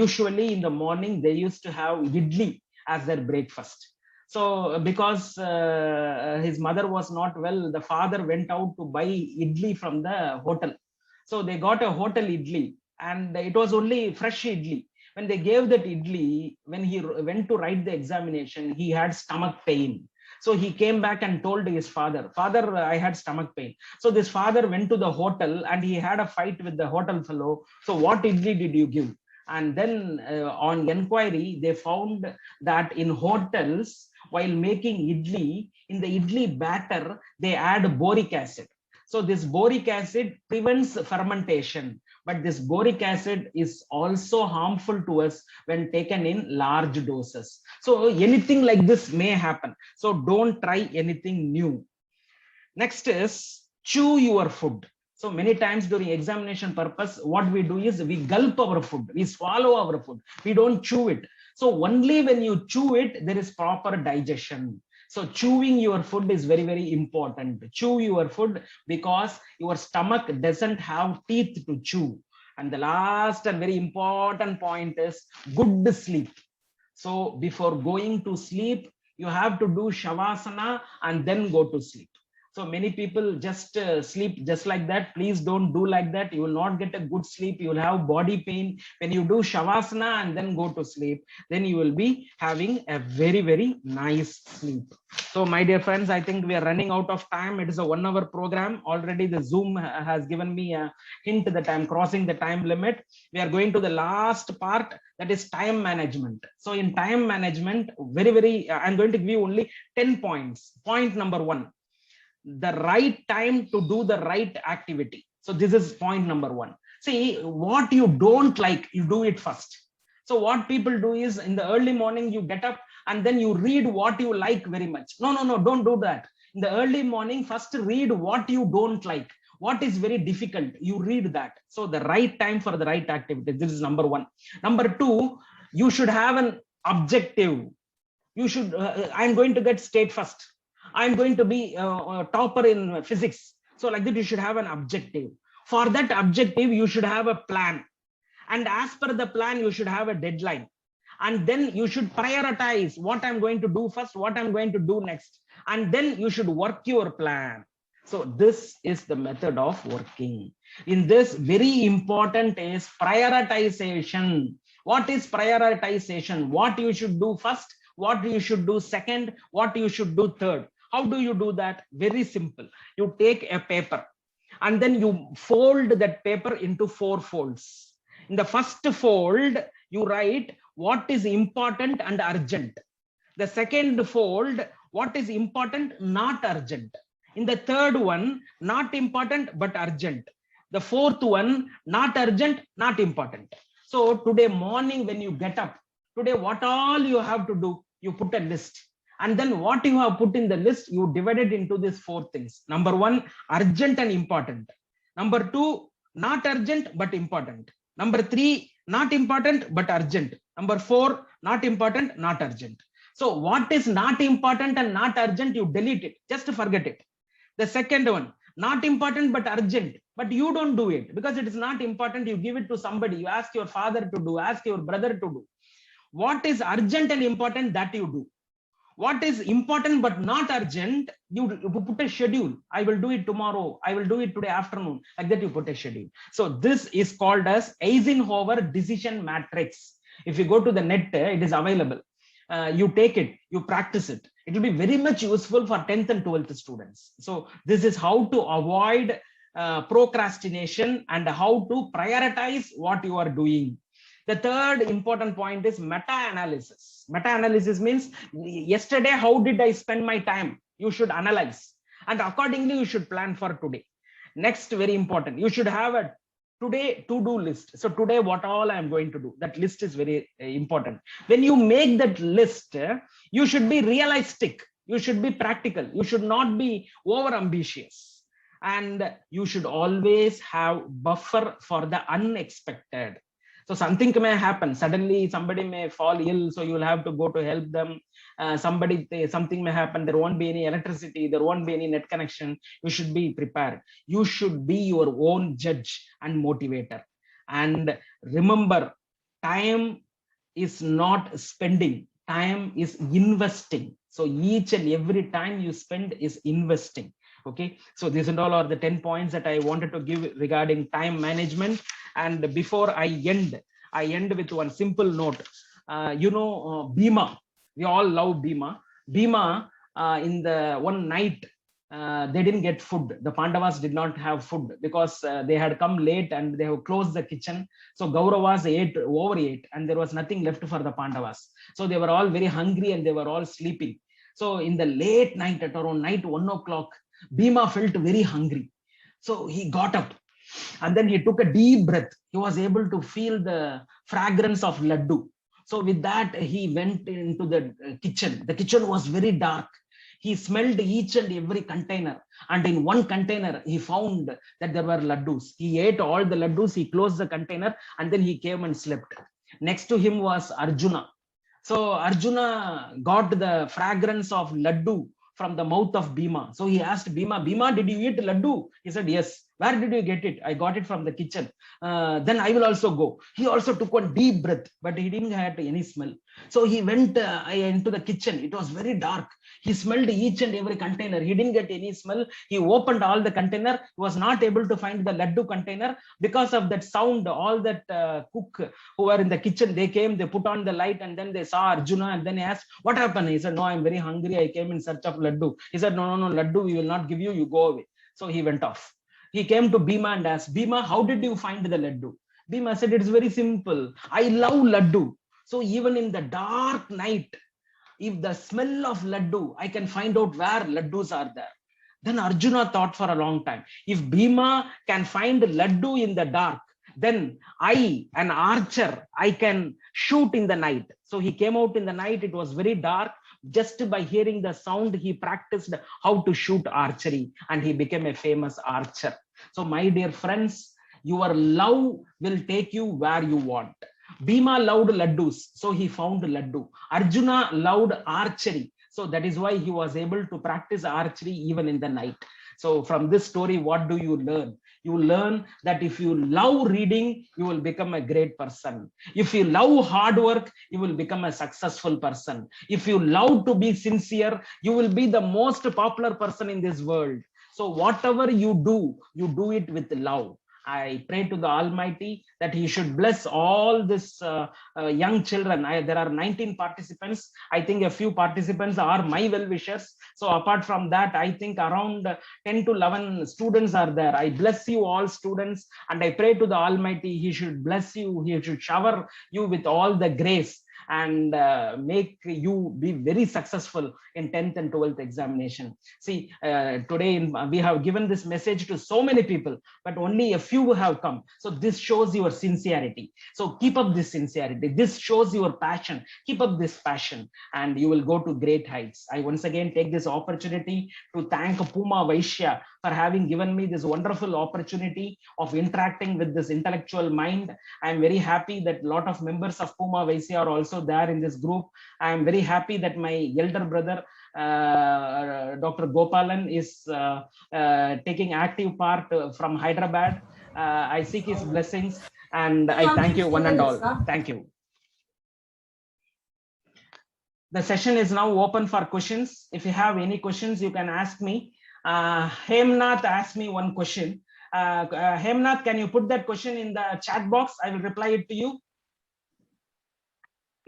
Usually in the morning, they used to have idli as their breakfast. So because his mother was not well, the father went out to buy idli from the hotel. So they got a hotel idli, and it was only fresh idli. When they gave that idli, when he went to write the examination, he had stomach pain. So he came back and told his father, "Father, I had stomach pain." So this father went to the hotel and he had a fight with the hotel fellow. So what idli did you give? And then on inquiry, they found that in hotels, while making idli, in the idli batter, they add boric acid. So this boric acid prevents fermentation, but this boric acid is also harmful to us when taken in large doses. So anything like this may happen. So don't try anything new. Next is chew your food. So many times during examination purpose, what we do is we gulp our food, we swallow our food, we don't chew it. So only when you chew it, there is proper digestion. So chewing your food is very, very important. Chew your food because your stomach doesn't have teeth to chew. And the last and very important point is good sleep. So before going to sleep, you have to do shavasana and then go to sleep. So many people just sleep just like that. Please don't do like that. You will not get a good sleep. You will have body pain. When you do shavasana and then go to sleep, then you will be having a very, very nice sleep. So my dear friends, I think we are running out of time. It is a 1 hour program. Already the Zoom has given me a hint that I'm crossing the time limit. We are going to the last part, that is time management. So in time management, I'm going to give you only 10 points. Point number 1, the right time to do the right activity. So this is point number 1. See, what you don't like, you do it first. So what people do is in the early morning, you get up and then you read what you like very much. No, don't do that. In the early morning, first read what you don't like. What is very difficult, you read that. So the right time for the right activity. This is number 1. Number 2, you should have an objective. You should, I'm going to get state first. I'm going to be a topper in physics. So like that, you should have an objective. For that objective, you should have a plan. And as per the plan, you should have a deadline. And then you should prioritize what I'm going to do first, what I'm going to do next. And then you should work your plan. So this is the method of working. In this, very important is prioritization. What is prioritization? What you should do first, what you should do second, what you should do third. How do you do that? Very simple. You take a paper and then you fold that paper into 4 folds. In the first fold, you write what is important and urgent. The second fold, what is important, not urgent. In the third one, not important but urgent. The fourth one, not urgent, not important. So today morning when you get up, today what all you have to do, you put a list. And then what you have put in the list, you divide it into these 4 things. Number 1, urgent and important. Number 2, not urgent but important. Number 3, not important but urgent. Number 4, not important, not urgent. So what is not important and not urgent, you delete it. Just forget it. The second one, not important but urgent, but you don't do it because it is not important. You give it to somebody. You ask your father to do, ask your brother to do. What is urgent and important, that you do. What is important but not urgent, you put a schedule. I will do it tomorrow. I will do it today afternoon. Like that, you put a schedule. So this is called as Eisenhower decision matrix. If you go to the net, it is available. You take it, you practice it. It will be very much useful for 10th and 12th students. So this is how to avoid procrastination and how to prioritize what you are doing. The third important point is meta-analysis. Meta-analysis means yesterday, how did I spend my time? You should analyze. And accordingly, you should plan for today. Next, very important, you should have a today to-do list. So today, what all I'm going to do, that list is very important. When you make that list, you should be realistic. You should be practical. You should not be over-ambitious. And you should always have buffer for the unexpected. So something may happen. Suddenly somebody may fall ill, so you will have to go to help them. Something may happen. There won't be any electricity. There won't be any net connection. You should be prepared. You should be your own judge and motivator. And remember, time is not spending. Time is investing. So each and every time you spend is investing. Okay, so these and all are the 10 points that I wanted to give regarding time management. And before I end with one simple note. Bhima, we all love Bhima. Bhima, in the one night, they didn't get food. The Pandavas did not have food because they had come late and they have closed the kitchen. So Kauravas overate and there was nothing left for the Pandavas. So they were all very hungry and they were all sleeping. So in the late night, at around night 1 o'clock, Bhima felt very hungry. So he got up and then he took a deep breath. He was able to feel the fragrance of laddu. So with that, he went into the kitchen. The kitchen was very dark. He smelled each and every container, and in one container he found that there were laddus. He ate all the laddus, he closed the container, and then he came and slept. Next to him was Arjuna. So Arjuna got the fragrance of laddu from the mouth of Bhima. So he asked Bhima, Bhima, did you eat laddu? He said, yes. Where did you get it? I got it from the kitchen. Then I will also go. He also took one deep breath, but he didn't have any smell. So he went into the kitchen. It was very dark. He smelled each and every container. He didn't get any smell. He opened all the container. He was not able to find the laddu container because of that sound. All that cook who were in the kitchen, they came, they put on the light, and then they saw Arjuna, and then he asked, what happened? He said, no, I'm very hungry. I came in search of laddu. He said, no, laddu, we will not give you. You go away. So he went off. He came to Bhima and asked, Bhima, how did you find the laddu? Bhima said, it's very simple. I love laddu. So even in the dark night, if the smell of laddu, I can find out where laddus are there. Then Arjuna thought for a long time. If Bhima can find laddu in the dark, then I, an archer, I can shoot in the night. So he came out in the night. It was very dark. Just by hearing the sound, he practiced how to shoot archery, and he became a famous archer. So my dear friends, your love will take you where you want. Bhima loved laddus, so he found laddu. Arjuna loved archery, so that is why he was able to practice archery even in the night. So from this story, what do you learn? You learn that if you love reading, you will become a great person. If you love hard work, you will become a successful person. If you love to be sincere, you will be the most popular person in this world. So whatever you do it with love. I pray to the Almighty that He should bless all this young children. There are 19 participants. I think a few participants are my well-wishers. So apart from that, I think around 10 to 11 students are there. I bless you all students, and I pray to the Almighty, He should bless you. He should shower you with all the grace and make you be very successful in 10th and 12th examination. See, today we have given this message to so many people, but only a few have come. So this shows your sincerity. So keep up this sincerity. This shows your passion. Keep up this passion, and you will go to great heights. I once again take this opportunity to thank Puma Vaishya for having given me this wonderful opportunity of interacting with this intellectual mind. I am very happy that a lot of members of Puma Vaishya are also there in this group. I am very happy that my elder brother, Dr. Gopalan, is taking active part from Hyderabad. I seek his blessings, and I thank you one and all. Thank you. The session is now open for questions. If you have any questions, you can ask me. Hemnath asked me one question. Hemnath, can you put that question in the chat box? I will reply it to you.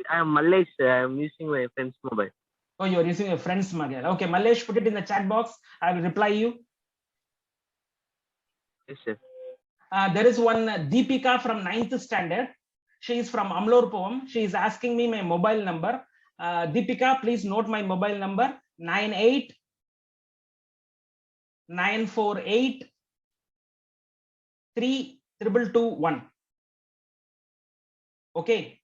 I am Mallesh. I am using my friend's mobile. Oh, you're using your friend's mobile. Okay, Mallesh, put it in the chat box. I will reply you. Yes, sir. There is one Deepika from 9th standard. She is from Amlor Poem. She is asking me my mobile number. Deepika, please note my mobile number: 98 948 3221. Okay.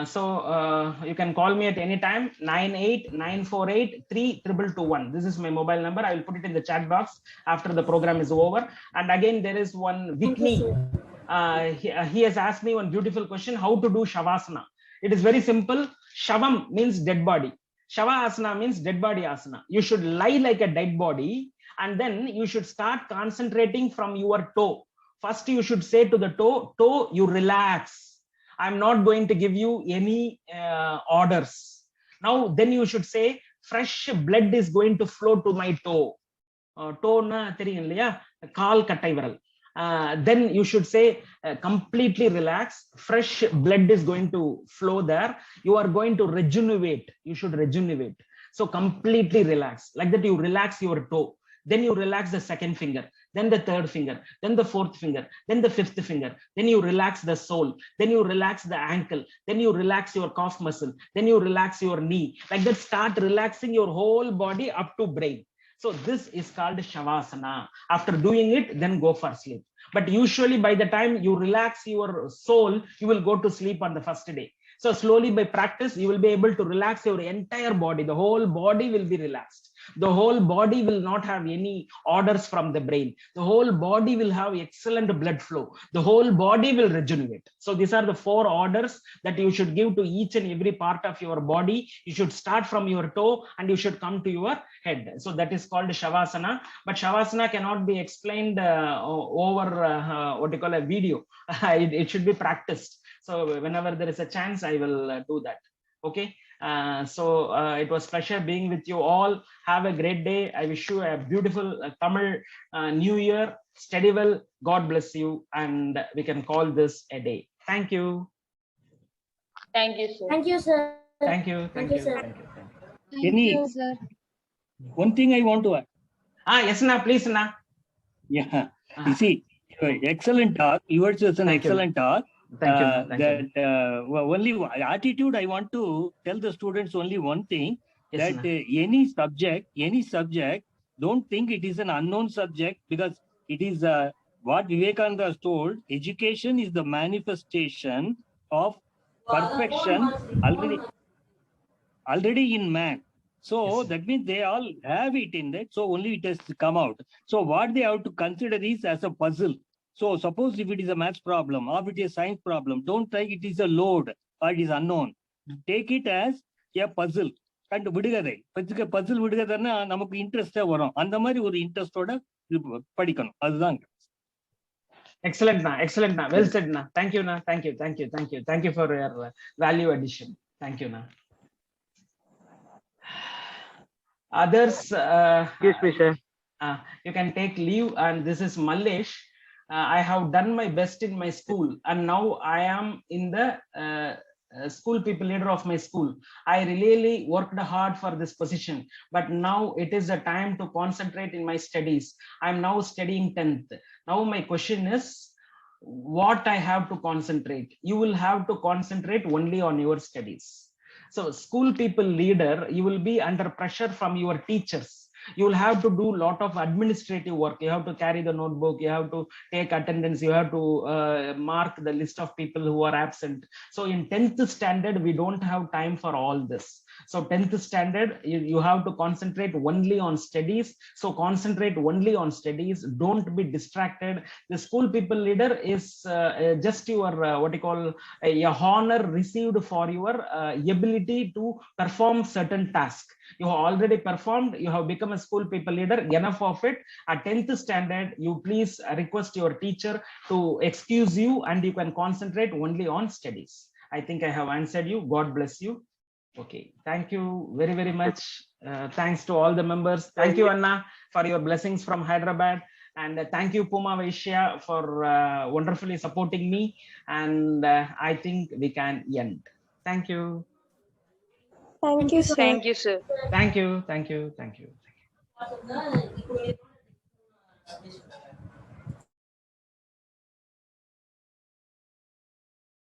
So you can call me at any time: 98 948 3221. This is my mobile number. I will put it in the chat box after the program is over. And again, there is one Vikni. He has asked me one beautiful question: how to do Shavasana? It is very simple. Shavam means dead body. Shavasana means dead body asana. You should lie like a dead body, and then you should start concentrating from your toe. First, you should say to the toe, you relax. I'm not going to give you any orders. Now, then you should say, fresh blood is going to flow to my toe. Toe na theriyum illaya, kaal kattai viral. Then you should say, completely relax. Fresh blood is going to flow there. You are going to regenerate. You should regenerate. So completely relax. Like that, you relax your toe. Then you relax the second finger, then the third finger, then the fourth finger, then the fifth finger. Then you relax the sole. Then you relax the ankle. Then you relax your calf muscle. Then you relax your knee. Like that, start relaxing your whole body up to brain. So this is called Shavasana. After doing it, then go for sleep. But usually by the time you relax your soul, you will go to sleep on the first day. So slowly by practice, you will be able to relax your entire body. The whole body will be relaxed. The whole body will not have any orders from the brain. The whole body will have excellent blood flow. The whole body will regenerate. So these are the 4 orders that you should give to each and every part of your body. You should start from your toe and you should come to your head. So that is called Shavasana. But Shavasana cannot be explained over what you call a video. It should be practiced. So whenever there is a chance, I will do that. Okay. So it was pleasure being with you all. Have a great day. I wish you a beautiful Tamil New Year. Study well. God bless you. And we can call this a day. Thank you. Thank you, sir. Thank you, sir. Thank you. Thank you. sir. Thank you. Thank you. Thank Any- you, sir. One thing I want to add. Yes, na, please, na. Yeah. You see, excellent talk. Yours was an Thank you. excellent talk. Thank you. Na. Thank you. Only attitude, I want to tell the students only one thing, Yes, that na. any subject, don't think it is an unknown subject, because it is what Vivekananda has told. Education is the manifestation of perfection already in man. So Yes. that means they all have it in that. So only it has to come out. So what they have to consider is as a puzzle. So suppose if it is a maths problem or if it is a science problem, don't think it is a load or it is unknown. Take it as a puzzle. And விடுகதை பசில் விடுகதைன்னா நமக்கு இன்ட்ரெஸ்டா வரும். அந்த மாதிரி ஒரு இன்ட்ரெஸ்டோட படிக்கணும். அதுதான். Excellent, na. Excellent, na. Well said, na. Thank you, na. Thank you. Thank you. Thank you. Thank you for your value addition. Thank you, na. Others, Excuse me, sir. you can take leave. And this is Mallesh. I have done my best in my school, and now I am in the school people leader of my school. I really worked hard for this position, but now it is a time to concentrate in my studies. I'm now studying 10th. Now my question is, what I have to concentrate? You will have to concentrate only on your studies. So school people leader, you will be under pressure from your teachers. You will have to do a lot of administrative work. You have to carry the notebook, you have to take attendance, you have to mark the list of people who are absent. So in 10th standard, we don't have time for all this. So 10th standard, you have to concentrate only on studies. So concentrate only on studies. Don't be distracted. The school people leader is just your what you call a honor received for your ability to perform certain tasks. You have already performed. You have become a school people leader. Enough of it. At 10th standard, you please request your teacher to excuse you, and you can concentrate only on studies. I think I have answered you. God bless you. Okay, thank you very, very much. Thanks to all the members. Thank you, Anna, for your blessings from Hyderabad. And thank you, Puma Vaishya, for wonderfully supporting me. And I think we can end. Thank you. Thank you, sir. Thank you, sir. Thank you. Thank you. Thank you.